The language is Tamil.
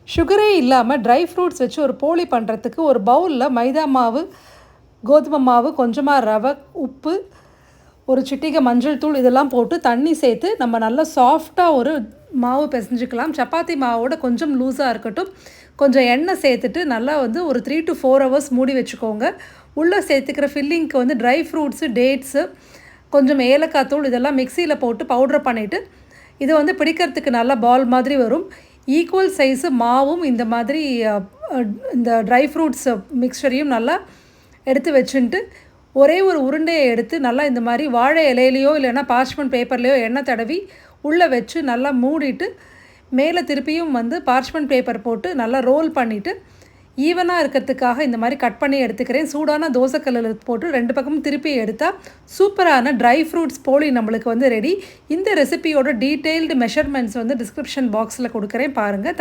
சுகரே இல்லாமல் ட்ரை ஃப்ரூட்ஸ் வச்சு ஒரு போளி பண்ணுறதுக்கு ஒரு பவுலில் மைதா மாவு, கோதுமை மாவு, கொஞ்சமாக ரவை, உப்பு, ஒரு சிட்டிகை மஞ்சள் தூள் இதெல்லாம் போட்டு தண்ணி சேர்த்து நம்ம நல்லா சாஃப்டாக ஒரு மாவு பிசைஞ்சிக்கலாம். சப்பாத்தி மாவோட கொஞ்சம் லூஸாக இருக்கட்டும். கொஞ்சம் எண்ணெய் சேர்த்துட்டு நல்லா வந்து ஒரு 3 to 4 hours மூடி வச்சுக்கோங்க. உள்ளே சேர்த்துக்கிற ஃபில்லிங்க்கு வந்து ட்ரை ஃப்ரூட்ஸு, டேட்ஸு, கொஞ்சம் ஏலக்காய் தூள் இதெல்லாம் மிக்சியில் போட்டு பவுட்ரு பண்ணிவிட்டு இதை வந்து பிடிக்கிறதுக்கு நல்லா பால் மாதிரி வரும். ஈக்குவல் சைஸு மாவும் இந்த மாதிரி இந்த ட்ரை ஃப்ரூட்ஸ் மிக்சரையும் நல்லா எடுத்து வச்சுட்டு ஒரே ஒரு உருண்டையை எடுத்து நல்லா இந்த மாதிரி வாழை இலையிலையோ இல்லைன்னா பார்ச்மெண்ட் பேப்பர்லேயோ எண்ணெய் தடவி உள்ளே வச்சு நல்லா மூடிட்டு மேலே திருப்பியும் வந்து பார்ச்மெண்ட் பேப்பர் போட்டு நல்லா ரோல் பண்ணிவிட்டு ஈவனாக இருக்கிறதுக்காக இந்த மாதிரி கட் பண்ணி எடுத்துக்கிறேன். சூடான தோசைக்கல்லில் போட்டு 2 பக்கமும் திருப்பி எடுத்தால் சூப்பரான ட்ரை ஃப்ரூட்ஸ் போளி நம்மளுக்கு வந்து ரெடி. இந்த ரெசிபியோட டீட்டெயில்டு மெஷர்மெண்ட்ஸ் வந்து டிஸ்கிரிப்ஷன் பாக்ஸில் கொடுக்குறேன் பாருங்கள்.